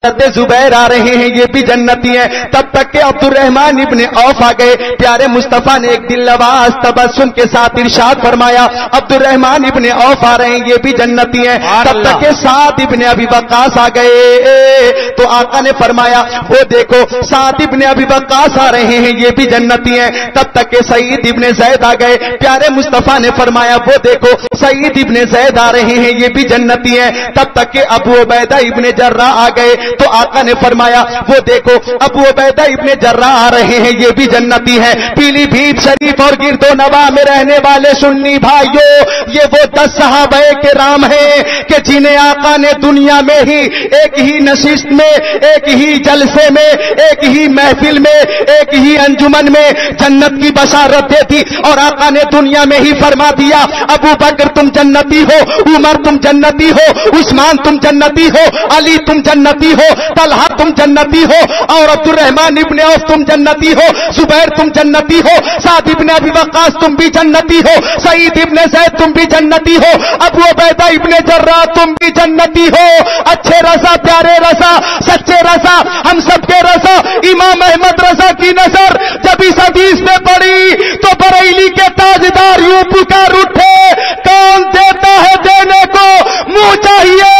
زبیر آ رہے ہیں یہ بھی جنتی ہیں. تب تک کہ عبد الرحمن ابن عوف آ گئے. پیارے مصطفیٰ نے ایک دل نواز تبسم کے ساتھ ارشاد فرمایا عبد الرحمن ابن عوف آ رہے ہیں یہ بھی جنتی ہیں. تب تک کہ سعد ابن ابی وقاص آ گئے تو آقا نے فرمایا وہ دیکھو سعد ابن ابی وقاص آ رہے ہیں یہ بھی جنتی ہیں. تب تک کہ سعید ابن زید آ گئے. پیارے مصطفیٰ نے فرمایا وہ دیکھو سعید ابن زید آ رہے ہیں یہ بھی جنتی ہیں. تب تک کہ ابو عبیدہ ابن جراح آ گئے تو آقا نے فرمایا وہ دیکھو ابو عبیدہ ابن جراح آ رہے ہیں یہ بھی جنتی ہیں. پیلی بھیت شریف اور گرد و نواح میں رہنے والے سنی بھائیوں یہ وہ 10 صحابہ کرام ہیں کہ جنہیں آقا نے دنیا میں ہی ایک ہی نشست میں ایک ہی جلسے میں ایک ہی محفل میں ایک ہی انجمن میں جنت کی بشارت دے دی اور آقا نے دنیا میں ہی فرما دیا ابو بکر تم جنتی ہو, عمر تم جنتی ہو, عثمان تم جنتی ہو, علی تم جنتی ہو, طلحہ تم جنتی ہو اور عبد الرحمن ابن عوف تم جنتی ہو, زبیر تم جنتی ہو, سعد ابن ابی وقاص تم بھی جنتی ہو, سعید ابن زید تم بھی جنتی ہو, ابو عبیدہ ابن جراح تم بھی جنتی ہو. اچھے رضا پیارے رضا سچے رضا ہم سب کے رضا امام احمد رضا کی نظر جب اس حدیث میں پڑی تو بریلی کے تاجدار یوں پکار اٹھے کون دیتا ہے دینے کو منہ چاہیے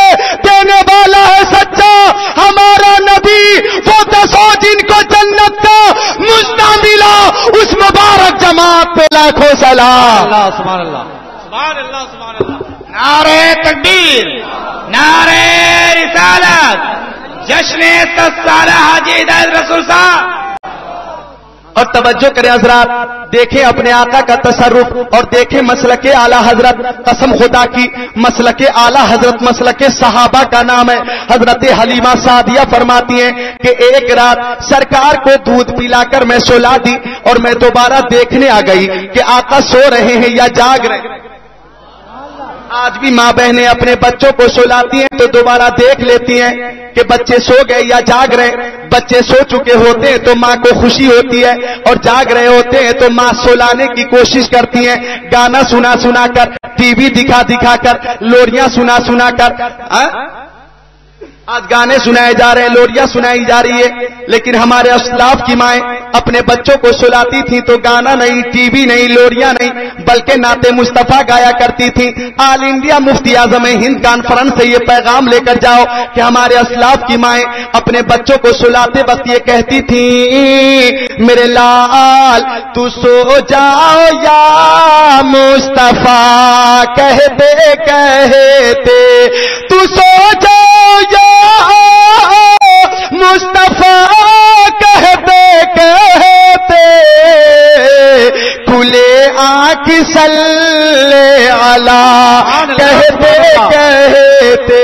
دینے والا ہے سچا ہمارا نبی وہ 10 جن کو جنت کا مژدہ ملا اس مبارک جماعت پہ لاکھوں سلام. اللہ سبحان اللہ سبحان اللہ سبحان اللہ. نعرہ تکبیر نعرہ رسالت جشن 10 سالہ حاجی ہدایت رسول صاحب. اور توجہ کریں حضرات دیکھیں اپنے آقا کا تصرف اور دیکھیں مسلک اعلی حضرت قسم خدا کی مسلک اعلی حضرت مسلک صحابہ کا نام ہے. حضرت حلیمہ سعدیہ فرماتی ہیں کہ ایک رات سرکار کو دودھ پلا کر میں سلا دی اور میں دوبارہ دیکھنے آ گئی کہ آقا سو رہے ہیں یا جاگ رہے ہیں. آج بھی ماں بہنیں اپنے بچوں کو سلاتی ہیں تو دوبارہ دیکھ لیتی ہیں کہ بچے سو گئے یا جاگ رہے. بچے سو چکے ہوتے ہیں تو ماں کو خوشی ہوتی ہے اور جاگ رہے ہوتے ہیں تو ماں سلانے کی کوشش کرتی ہیں گانا سنا سنا کر ٹی وی دکھا دکھا کر لوریاں سنا سنا کر. آج گانے سنائے جا رہے ہیں لوریاں سنائی جا رہی ہے لیکن ہمارے اسلاف کی مائیں اپنے بچوں کو سلاتی تھیں تو گانا نہیں ٹی وی نہیں لوریاں نہیں بلکہ نعت مصطفیٰ گایا کرتی تھیں. آل انڈیا مفتی اعظم ہند کانفرنس سے یہ پیغام لے کر جاؤ کہ ہمارے اسلاف کی مائیں اپنے بچوں کو سلاتے وقت یہ کہتی تھیں میرے لال تو سو جاؤ یا مصطفیٰ کہتے کہتے تو سو جاؤ یا مصطفیٰ کہتے کہتے کھلے آنکھ صلی علی کہتے کہتے.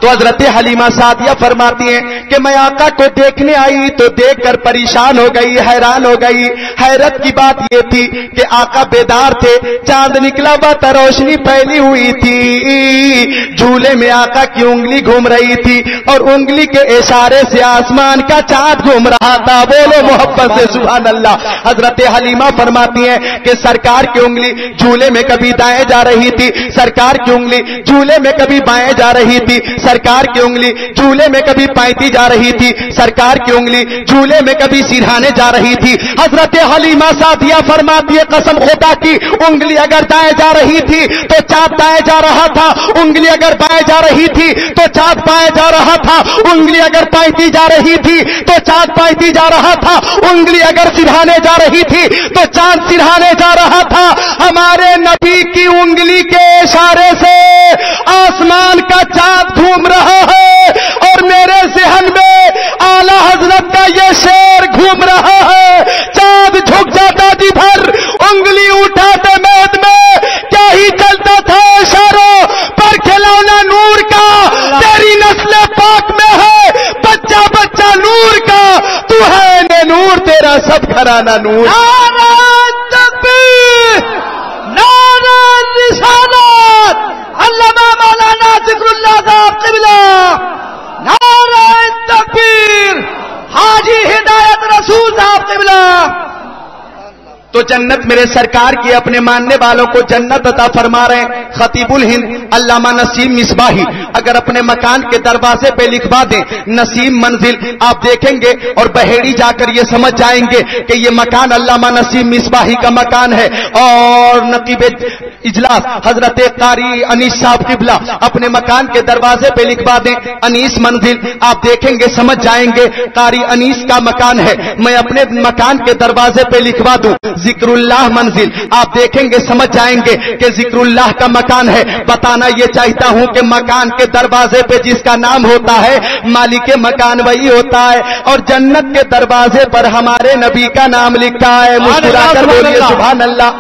تو حضرت حلیمہ سعدیہ فرماتی ہیں کہ میں آقا کو دیکھنے آئی تو دیکھ کر پریشان ہو گئی حیران ہو گئی. حیرت کی بات یہ تھی کہ آقا بیدار تھے چاند نکلا ہوا تھا روشنی پھیلی ہوئی تھی جھولے میں آقا کی انگلی گھوم رہی تھی اور انگلی کے اشارے سے آسمان کا چاند گھوم رہا تھا. بولو محبت سے سبحان اللہ. حضرت حلیمہ فرماتی ہیں کہ سرکار کی انگلی جھولے میں کبھی دائیں جا رہی تھی سرکار کی انگلی جھولے میں کبھی بائیں جا رہی تھی سرکار کی انگلی جھولے میں کبھی پائتی جا رہی تھی سرکار کی انگلی جھولے میں کبھی سرہانے جا رہی تھی. حضرت حلیمہ سعدیہ فرماتی ہے قسم خدا کی انگلی اگر دائیں جا رہی تھی تو چاند دائیں جا رہا تھا انگلی اگر بائیں جا رہی تھی تو چاند بائیں جا رہا تھا انگلی اگر پائتی جا رہی تھی تو چاند پائتی جا رہا تھا انگلی اگر سرہانے جا رہی تھی تو چاند سرہانے جا رہا تھا. ہمارے نبی کی انگلی کے اشارے سے آسمان کا چاند گھوم رہا ہے اور میرے ذہن میں اعلی حضرت کا یہ شعر گھوم رہا ہے چاند جھک جاتا جی بھر انگلی اٹھاتے میدان میں کیا ہی چلتا تھا اشاروں پر کھلونا نور کا تیری نسل پاک میں ہے بچہ بچہ نور کا تو ہے نے نور تیرا سب گھرانہ نور. نعرہ تکبیر نعرہ رسالت علامہ مولانا ذکر اللہ صاحب قبلہ نعرہ تکبیر حاجی ہدایت رسول صاحب قبلہ. تو تو جنت میرے سرکار کی اپنے ماننے والوں کو جنت عطا فرما رہے ہیں. خطیب الہند علامہ نسیم مصباحی اگر اپنے مکان کے دروازے پہ لکھوا دیں نسیم منزل, آپ دیکھیں گے اور بحیری جا کر یہ سمجھ جائیں گے کہ یہ مکان علامہ نسیم مصباحی کا مکان ہے. اور نقیب اجلاس حضرت قاری انیس صاحب قبلہ اپنے مکان کے دروازے پہ لکھوا دیں انیس منزل, آپ دیکھیں گے سمجھ جائیں گے قاری انیس کا مکان ہے. میں اپنے مکان کے دروازے پہ لکھوا دوں ذکر اللہ منزل, آپ دیکھیں گے سمجھ جائیں گے کہ ذکر اللہ کا مکان ہے. بتانا یہ چاہتا ہوں کہ مکان کے دروازے پہ جس کا نام ہوتا ہے مالک مکان وہی ہوتا ہے. اور جنت کے دروازے پر ہمارے نبی کا نام لکھا ہے. مسکرا کر بولیے سبحان اللہ.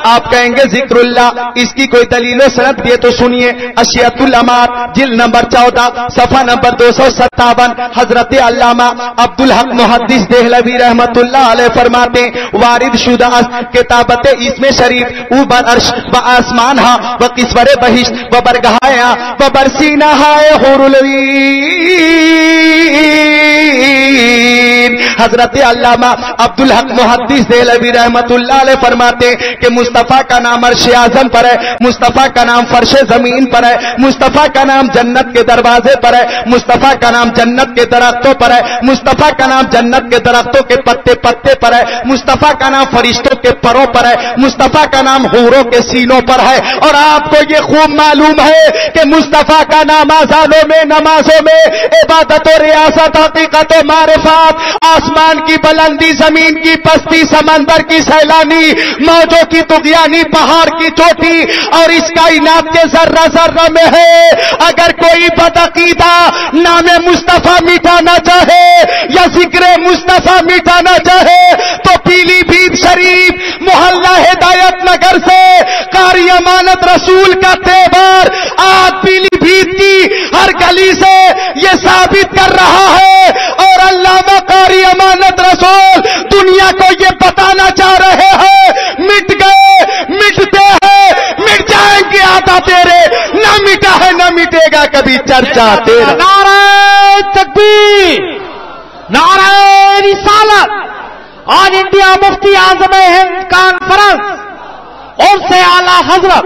آپ کہیں گے ذکر اللہ, اس کی کوئی دلیل و سند دیے تو سنیے. اشیاء الامات جلد نمبر 14 صفحہ نمبر 257 حضرت علامہ عبدالحق محدث دہلوی رحمت اللہ علیہ فرماتے ہیں وارد شدہ کتابت اسم شریف او بر عرش و آسمان ہا و قصور بہشت و برگہایا و برسینہ ہائے حور العین. حضرت علامہ عبدالحق محدث دہلوی رحمت اللہ علیہ فرماتے ہیں کہ مصطفیٰ کا نام عرش اعظم پر ہے, مصطفیٰ کا نام فرش زمین پر ہے, مصطفیٰ کا نام جنت کے دروازے پر ہے, مصطفیٰ کا نام جنت کے درختوں پر ہے, مصطفیٰ کا نام جنت کے درختوں کے پتے پتے پر ہے, مصطفیٰ کا نام فرشتوں کے پروں پر ہے, مصطفیٰ کا نام حوروں کے سینوں پر ہے. اور آپ کو یہ خوب معلوم ہے کہ مصطفیٰ کا نام اذانوں میں نمازوں میں عبادت و ریاست حقیقت و معرفات آسمان کی بلندی زمین کی پستی سمندر کی سیلانی موجوں کی طغیانی پہاڑ کی چوٹی اور اس کائنات کے ذرہ ذرہ میں ہے. اگر کوئی بدعقیدہ نام مصطفیٰ مٹانا چاہے یا ذکر مصطفیٰ مٹانا چاہے تو پیلی بھیت شریف محلہ ہدایت نگر سے قاری امانت رسول کا تہوار آج پیلی بھیت کی ہر گلی سے یہ ثابت کر رہا ہے. اور علامہ قاری امانت رسول دنیا کو یہ بتانا چاہ رہے ہیں مٹ گئے, مٹتے ہیں, مٹ جائیں گے آتا تیرے, نہ مٹا ہے نہ مٹے گا کبھی چرچا تیرا. نعرہ تکبیر, نعرہ رسالت. آج انڈیا مفتی اعظم ہند کانفرنس اور سے اعلی حضرت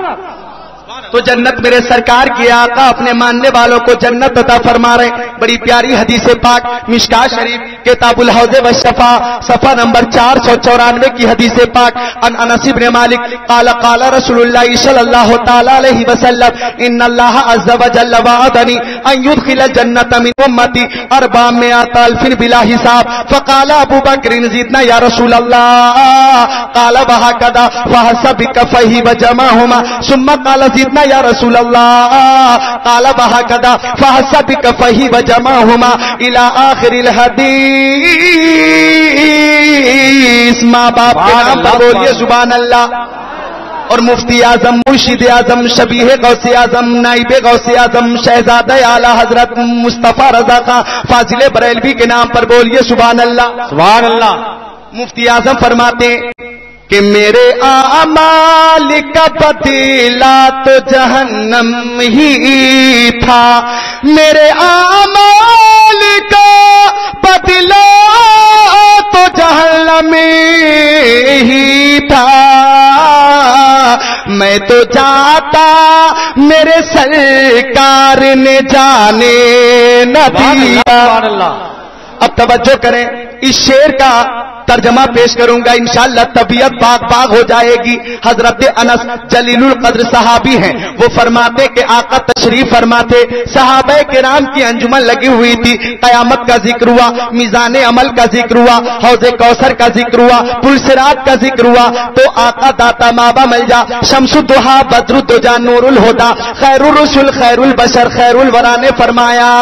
تو جنت میرے سرکار کی آقا اپنے ماننے والوں کو جنت عطا فرما رہے ہیں. بڑی پیاری حدیث پاک مشکاہ شریف کتاب الحوض والشفا صفحہ نمبر 494 کی حدیث پاک ان انس بن مالک قال قال رسول اللہ صلی اللہ تعالی علیہ وسلم ان اللہ عز وجل وعدنی ان يدخل الجنة من امتی 400,000 بلا حساب. فقال ابو بکر زدنا یا رسول اللہ قال وهكذا فحسب بكفيه وجمعهما ثم قال زدنا یا رسول اللہ قال وهكذا فحسب بكفيه وجمعهما الى آخر الحدیث. ماں باپ کے نام پر بولیے سبحان اللہ. اور مفتی اعظم مرشد اعظم شبیہ غوث اعظم نائب غوث اعظم شہزادہ اعلی حضرت مصطفیٰ رضا خان فاضل بریلوی کے نام پر بولیے سبحان اللہ. سبحان اللہ. مفتی اعظم فرماتے ہیں کہ میرے اعمال کا بدلہ تو جہنم ہی تھا, میرے اعمال کا بدلہ تو جہنم ہی تھا. میں تو جاتا میرے سرکار نے جانے نہ دیا. اب توجہ کریں, اس شعر کا ترجمہ پیش کروں گا انشاءاللہ طبیعت باغ باغ ہو جائے گی. حضرت انس جلیل القدر صحابی ہیں, وہ فرماتے کہ آقا تشریف فرماتے, صحابہ کرام کی انجمن لگی ہوئی تھی, قیامت کا ذکر ہوا, میزان عمل کا ذکر ہوا, حوض کوثر کا ذکر ہوا, پل صراط کا ذکر ہوا. تو آقا داتا مابا مل جا شمس الضحیٰ بدر الدجا نور الہدا خیر الرسل خیر البشر خیر الورا نے فرمایا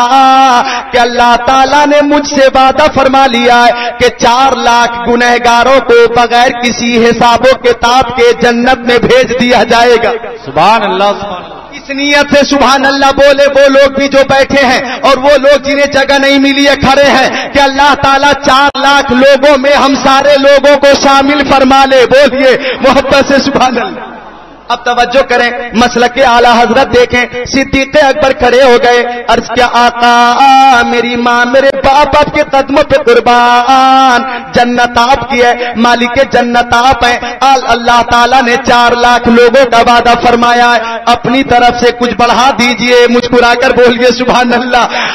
کہ اللہ تعالیٰ نے مجھ سے وعدہ فرما لیا ہے کہ 4 لاکھ گنہگاروں کو بغیر کسی حساب و کتاب کے جنت میں بھیج دیا جائے گا. سبحان اللہ. سبحان اللہ. اس نیت سے سبحان اللہ بولے وہ لوگ بھی جو بیٹھے ہیں اور وہ لوگ جنہیں جگہ نہیں ملی ہے کھڑے ہیں کہ اللہ تعالیٰ 4 لاکھ لوگوں میں ہم سارے لوگوں کو شامل فرما لے. بولیے محبت سے سبحان اللہ. اب توجہ کریں، مسلک اعلی حضرت دیکھیں، صدیق اکبر کھڑے ہو گئے، عرض کیا آقا میری ماں میرے باپ آپ کے قدموں پہ قربان، جنت آپ کی ہے، مالک جنت آپ ہیں، اللہ تعالیٰ نے 4 لاکھ لوگوں کا وعدہ فرمایا ہے، اپنی طرف سے کچھ بڑھا دیجئے، مسکرا کر بولیے سبحان اللہ۔